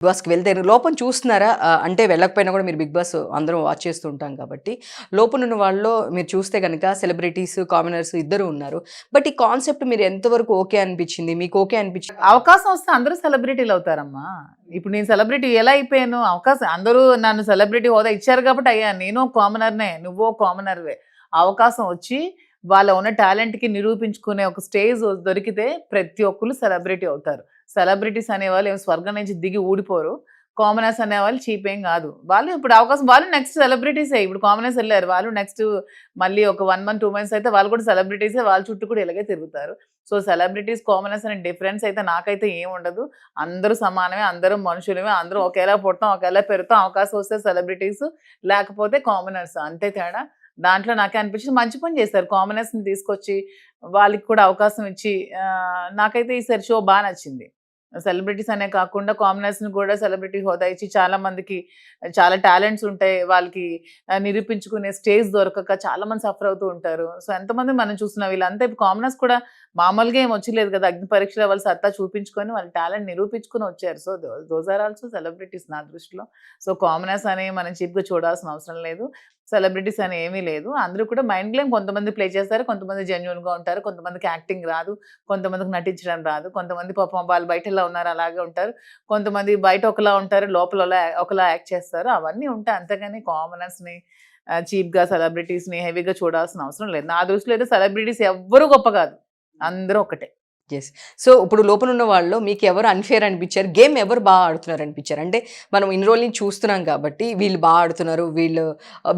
బాస్‌కి వెళ్తే లోపల చూస్తున్నారా? అంటే వెళ్ళకపోయినా కూడా మీరు 'బిగ్ బాస్' అందరం వాచ్ చేస్తూ ఉంటాం కాబట్టి, లోపలున్న వాళ్ళలో మీరు చూస్తే గనక సెలబ్రిటీస్, కామనర్స్ ఇద్దరు ఉన్నారు. బట్ ఈ కాన్సెప్ట్ మీరు ఎంతవరకు ఓకే అనిపించింది? మీకు ఓకే అనిపించింది? అవకాశం వస్తే అందరూ సెలబ్రిటీలు అవుతారమ్మా. ఇప్పుడు నేను సెలబ్రిటీ ఎలా అయిపోయాను? అవకాశం అందరూ నన్ను సెలబ్రిటీ హోదా ఇచ్చారు కాబట్టి అయ్యాను. నేను కామనర్‌నే. నువ్వో కామనర్‌వే. అవకాశం వచ్చి వాళ్ళ ఉన్న టాలెంట్‌కి నిరూపించుకునే ఒక స్టేజ్ దొరికితే ప్రతి ఒక్కళ్ళు సెలబ్రిటీ అవుతారు. సెలబ్రిటీస్ అనేవాళ్ళు ఏమి స్వర్గం నుంచి దిగి ఊడిపోరు. కామనర్స్ అనేవాళ్ళు చీప్ ఏం గాదు. వాళ్ళు ఇప్పుడు అవకాశం వాళ్ళు నెక్స్ట్ సెలబ్రిటీసే. ఇప్పుడు కామనర్స్ ఎళ్లారు. వాళ్ళు నెక్స్ట్ మళ్ళీ ఒక 1 మంత్, 2 మంత్స్ అయితే వాళ్ళు కూడా సెలబ్రిటీసే. వాళ్ళ చుట్టూ కూడా ఇలాగే తిరుగుతారు. సో, సెలబ్రిటీస్, కామనర్స్ అనే డిఫరెన్స్ అయితే నాకైతే ఏముండదు. అందరూ సమానమే. అందరూ మనుషులమే. అందరూ ఒకేలా పుడతాం, ఒకేలా పెరుగుతాం. అవకాశం వస్తే సెలబ్రిటీస్ లేకపోతే కామనర్స్ అంతే తేడా. దాంట్లో నాకే అనిపించింది మంచి పని చేశారు. కామనర్స్‌ని తీసుకొచ్చి వాళ్ళకి కూడా అవకాశం ఇచ్చి నాకైతే ఈసారి షో బా నచ్చింది. సెలబ్రిటీస్ అనే కాకుండా కామనర్స్‌ని కూడా సెలబ్రిటీ హోదా ఇచ్చి చాలా మందికి చాలా టాలెంట్స్ ఉంటాయి. వాళ్ళకి నిరూపించుకునే స్టేజ్ దొరకక చాలా మంది సఫర్ అవుతూ ఉంటారు. సో, ఎంతమంది మనం చూస్తున్నాం. వీళ్ళంతా ఇప్పుడు కామనర్స్ కూడా మామూలుగా ఏమి వచ్చలేదు కదా! అగ్ని పరీక్షలో వాళ్ళు సత్తా చూపించుకొని వాళ్ళ టాలెంట్ నిరూపించుకొని వచ్చారు. So, those are also celebrities నా దృష్టిలో. సో, కామనర్స్ అని మనం చీప్‌గా చూడాల్సిన అవసరం లేదు. సెలబ్రిటీస్ అని ఏమీ లేదు. అందరూ కూడా మైండ్ గేమ్ కొంతమంది ప్లే చేస్తారు. కొంతమంది జెన్యూన్‌గా ఉంటారు. కొంతమందికి యాక్టింగ్ రాదు. కొంతమందికి నటించడం రాదు. కొంతమంది పాపం వాళ్ళు బయట ఎలా ఉన్నారు అలాగే ఉంటారు. కొంతమంది బయట ఒకలా ఉంటారు. లోపల ఒకలా యాక్ట్ చేస్తారు. అవన్నీ ఉంటాయి. అంతేగాని కామనర్స్‌ని చీప్‌గా సెలబ్రిటీస్‌ని హెవీగా చూడాల్సిన అవసరం లేదు. నా దృష్టిలో అయితే సెలబ్రిటీస్ ఎవ్వరు గొప్ప కాదు. అందరూ ఒకటే. యెస్. సో, ఇప్పుడు లోపలున్న వాళ్ళలో మీకెవరు అన్‌ఫెయిర్ అనిపిచ్చారు? గేమ్ ఎవరు ఆడుతున్నారనిపిచ్చారు? అంటే మనం ఇన్ని రోజుల నుంచి చూస్తున్నాం కాబట్టి, వీళ్ళు ఆడుతున్నారు,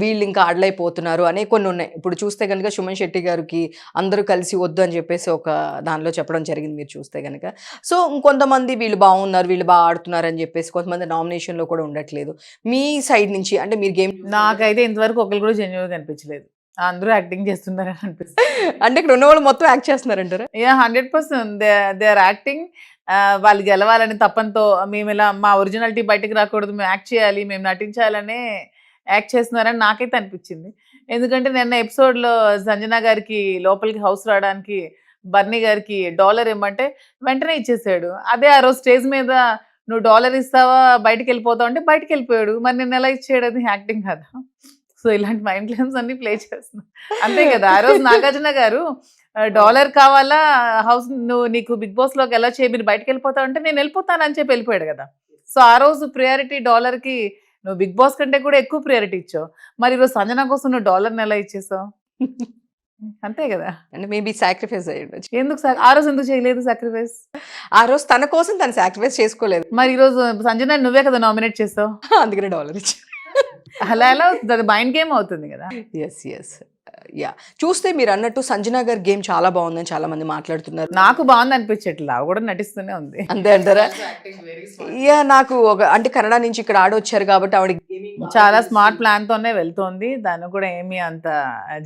వీళ్ళింకా అడలైపోతున్నారు అనేవి కొన్నున్నాయి. ఇప్పుడు చూస్తే గనుక 'సుమన్ శెట్టి' గారికి అందరూ కలిసి వద్దు అని చెప్పేసి ఒక దానిలో చెప్పడం జరిగింది మీరు చూస్తే గనక. సో, ఇంకొంతమంది వీళ్ళు బాగున్నారు, వీళ్ళు ఆడుతున్నారు అని చెప్పేసి కొంతమంది నామినేషన్‌లో కూడా ఉండట్లేదు. మీ సైడ్ నుంచి అంటే మీరు గేమ్ నాకైతే ఇంతవరకు ఒకళ్ళు కూడా జెన్యూన్‌గా అనిపించలేదు. అందరూ యాక్టింగ్ చేస్తున్నారని అనిపిస్తుంది. అంటే ఇక్కడ ఉన్నవాళ్ళు మొత్తం యాక్ట్ చేస్తున్నారంటారా? యాహ్! 100% they are acting. వాళ్ళు గెలవాలని తపనతో మేమిలా మా ఒరిజినాలిటీ బయటకి రాకూడదు. మేము యాక్ట్ చేయాలి, మేము నటించాలనే యాక్ట్ చేస్తున్నారని నాకైతే అనిపించింది. ఎందుకంటే నిన్న ఎపిసోడ్‌లో సంజన గారికి లోపలికి హౌస్ రావడానికి బర్నీ గారికి డాలర్ ఇమ్మంటే వెంటనే ఇచ్చేసాడు. అదే ఆ రోజు స్టేజ్ మీద నువ్వు డాలర్ ఇస్తావా బయటికెళ్ళిపోతావు అంటే బయటికెళ్ళిపోయాడు. మరి నిన్నెలా ఇచ్చాడు అది యాక్టింగ్ కాదా? సో, ఇలాంటి మైండ్ గేమ్స్ అన్నీ ప్లే చేస్తున్నా. అంతే కదా! ఆ రోజు నాగార్జున గారు డాలర్ కావాలా హౌస్ నీకు బిగ్ బాస్‌లోకి ఎలా మీరు బయటికెళ్ళిపోతావు అంటే నేను వెళ్ళిపోతానని చెప్పి వెళ్ళిపోయాడు కదా! సో, ఆ రోజు ప్రయారిటీ డాలర్‌కి నువ్వు బిగ్ బాస్ కంటే కూడా ఎక్కువ ప్రయారిటీ ఇచ్చావు. మరి ఈరోజు సంజన కోసం నువ్వు డాలర్‌ని ఎలా ఇచ్చేసావు? అంతే కదా! అంటే మేబీ సాక్రిఫైస్ అయ్యుండొచ్చు. ఆ రోజు ఎందుకు చేయలేదు సాక్రిఫైస్? ఆ రోజు తన కోసం తను సాక్రిఫైస్ చేసుకోలేదు. మరి ఈరోజు సంజనని నువ్వే కదా నామినేట్ చేసావు. అందుకనే డాలర్ ఇచ్చారు. అలా ఎలా అవుతుంది? అది మైండ్ గేమ్ అవుతుంది కదా! యెస్. యెస్. యాహ్! చూస్తే మీరన్నట్టు 'సంజన' గారి గేమ్ చాలా బావుందని చాలా మంది మాట్లాడుతున్నారు. నాకు బాగుంది అనిపించట్లా. ఆవిడ కూడా నటిస్తూనే ఉంది. అంతే అంటారా? యాహ్! నాకు అంటే కన్నడ నుంచి ఇక్కడ ఆడొచ్చారు కాబట్టి ఆవిడ చాలా స్మార్ట్ ప్లాన్‌తోనే వెళ్తోంది. దాన్ని కూడా ఏమీ అంత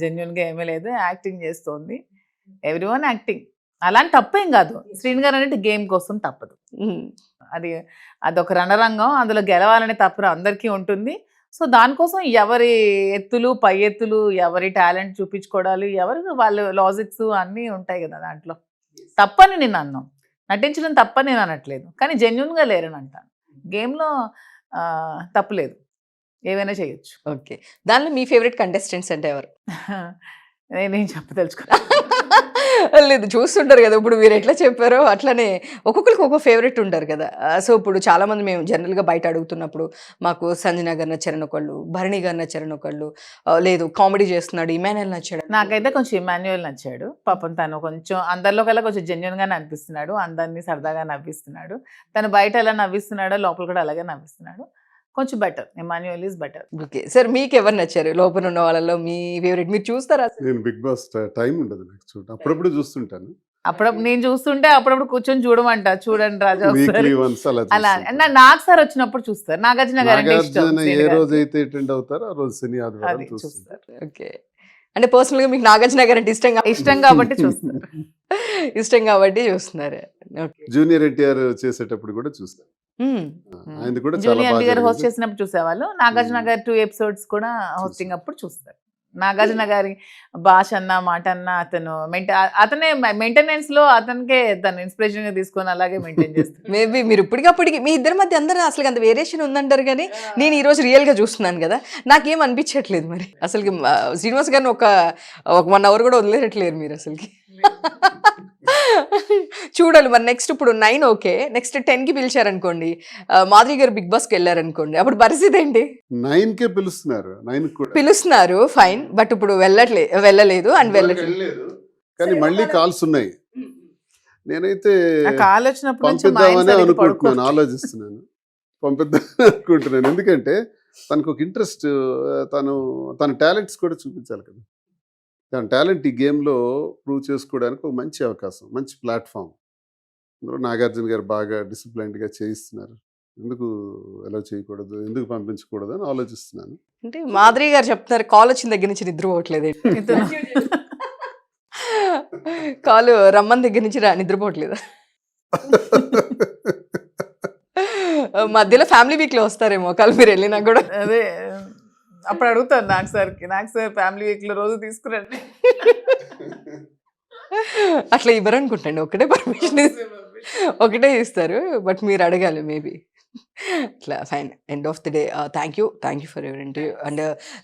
జెన్యూన్‌గా ఏమీ లేదు. యాక్టింగ్ చేస్తోంది. Everyone acting. అలాని తప్పేం కాదు. శ్రీను గారు అనేది గేమ్ కోసం తప్పదు. హ్మ్. అది అదొక రణరంగం. అందులో గెలవాలనే తపన అందరికీ ఉంటుంది. సో, దానికోసం ఎవరి ఎత్తులు, పై ఎత్తులు, ఎవరి టాలెంట్ చూపించుకోవడాలు, ఎవరు వాళ్ళ లాజిక్స్ అన్నీ ఉంటాయి కదా దాంట్లో. తప్పని నేను అనను. నటించడం తప్పని నేను అనట్లేదు. కానీ జెన్యూన్‌గా లేరని అంటాను. గేమ్‌లో తప్పులేదు. ఏవైనా చేయొచ్చు. ఓకే. దానిలో మీ ఫేవరెట్ కంటెస్టెంట్స్ అంటే ఎవరు? నేనేం చెప్పదలుచుకోలేదు. లేదు చూస్తుంటారు గదా! ఇప్పుడు మీరు ఎట్లా చెప్పారో అట్లనే ఒక్కొక్కరికి ఒక్కో ఫేవరెట్ ఉంటారు కదా! సో, ఇప్పుడు చాలామంది మేము జనరల్‌గా బయట అడుగుతున్నప్పుడు మాకు 'సంజన' గారు నచ్చారని ఒకళ్ళు, 'భరణి' గారు నచ్చారని ఒకళ్ళు, లేదు కామెడీ చేస్తున్నాడు 'ఇమాన్యుయల్' నచ్చాడు. నాకైతే కొంచెం ఇమాన్యుయల్ నచ్చాడు. పాపం తను కొంచెం అందరిలో కల్లా కొంచెం జెన్యూన్‌గానే అనిపిస్తున్నాడు. అందరిని సరదాగా నవ్విస్తున్నాడు. తను బయట ఎలా నవ్విస్తున్నాడో లోపల కూడా అలాగే నవ్విస్తున్నాడు. కొంచెం better. Emmanuel is better. Okay. Sir మీకెవరు నచ్చారు? లోపల ఉన్న వాళ్ళలో మీ ఫేవరెట్ మీరు చూస్తారా? నేను 'బిగ్ బాస్' టైం ఉండదు నాకు చూడటం. అప్పుడప్పుడు చూస్తుంటాను. అప్పుడప్పుడు నేను చూస్తుంటే అప్పుడప్పుడు కూర్చొని చూడమంట. చూడండి రాజా ఒకసారి. వీక్లీ వన్స్ అలా అలా చూస్తుంటాను. నాగ్ సార్ వచ్చినప్పుడు చూస్తారు. నాగార్జున గారంటే ఇష్టం. నాగార్జున శ్రీను ఏ గారికి. రోజైతే అటెండ్ అవుతారో ఆ రోజు శని, ఆదివారం అది చూస్తుంటాను. చూస్తారు. ఓకే. అంటే పర్సనల్‌గా మీకు 'నాగార్జున' గారు అంటే ఇష్టం కాబట్టి చూస్తారు. ఇష్టం కాబట్టి చూస్తున్నారు. ఓకే. జూనియర్ ఎన్టీఆర్ చేసేటప్పుడు కూడా చూస్తాను. హ్మ్. ఆయనది కూడా చాలా జూనియర్ బాగా ఎన్టీఆర్ హోస్ట్ జరిగింది. చేసినప్పుడు చూసేవాళ్ళు. నాగార్జున గారు 2 ఎపిసోడ్స్ కూడా హోస్టింగ్ అప్పుడు చూస్తారు. నాగార్జున గారి భాష అన్న మాట అన్న అతను అతనే మెయింటెనెన్స్ లో అతనికే తను ఇన్స్పిరేషన్ గా తీసుకొని అలాగే మెయింటైన్ చేస్తాను. మేబీ మీరు ఇప్పటికప్పటికి మీ ఇద్దరి మధ్య అందరూ అసలు అంత వేరియేషన్ ఉందంటారు కానీ నేను ఈ రోజు రియల్ గా చూస్తున్నాను కదా, నాకేం అనిపించట్లేదు మరి అసలుకి. శ్రీనివాస్ గారిని ఒక 1 hour కూడా వదిలేయట్లేరు మీరు అసలుకి. చూడాలి మరి నెక్స్ట్. ఇప్పుడు 9 ఓకే, నెక్స్ట్ 10కి పిలిచారనుకోండి, మాధురి గారు బిగ్ బాస్కి వెళ్ళారనుకోండి, అప్పుడు పరిస్థితి ఏంటి? 9కే పిలుస్తున్నారు, 9 కూడా పిలుస్తున్నారు ఫైన్, బట్ ఇప్పుడు వెళ్ళలేదు అండ్ వెళ్ళలేదు. కానీ మళ్ళీ కాల్స్ ఉన్నాయి. నేనైతే నాకు కాల్ వచ్చినప్పుడు నుంచి మా ఆయన పంపిద్దామని సరిగ్గా అనుకుంటున్నాను, పడుకోవట్లేదు. ఆలోచిస్తున్నాను, పంపిద్దామని అనుకుంటున్నాను. ఎందుకంటే తనకు ఒక ఇంట్రెస్ట్, తన టాలెంట్స్ కూడా చూపించాలి కదా. తన టాలెంట్ ఈ గేమ్లో ప్రూవ్ చేసుకోవడానికి ఒక మంచి అవకాశం, మంచి ప్లాట్ఫామ్. అందులో నాగార్జున గారు బాగా డిసిప్లైన్డ్గా చేయిస్తున్నారు. ఎందుకు ఎలా చేయకూడదు, ఎందుకు పంపించకూడదు అని ఆలోచిస్తున్నాను. అంటే మాధురి గారు చెప్తున్నారు కాల్ వచ్చిన దగ్గర నుంచి నిద్రపోవట్లేదు. ఇతను కాలు రమ్మని దగ్గర నుంచి నిద్రపోవట్లేదు. మధ్యలో ఫ్యామిలీ వీక్ లో వస్తారేమో కాలు మీరు వెళ్ళినా కూడా. అదే అప్పుడు అడుగుతాను నాకు సార్ ఫ్యామిలీ వీక్ లో రోజు తీసుకురండి. అట్లా ఇవ్వరు అనుకుంటండి, ఒకటే పర్మిషన్ ఒకటే ఇస్తారు, బట్ మీరు అడగాలి మేబీ. అట్లా fine. End of the day thank you for your interview. And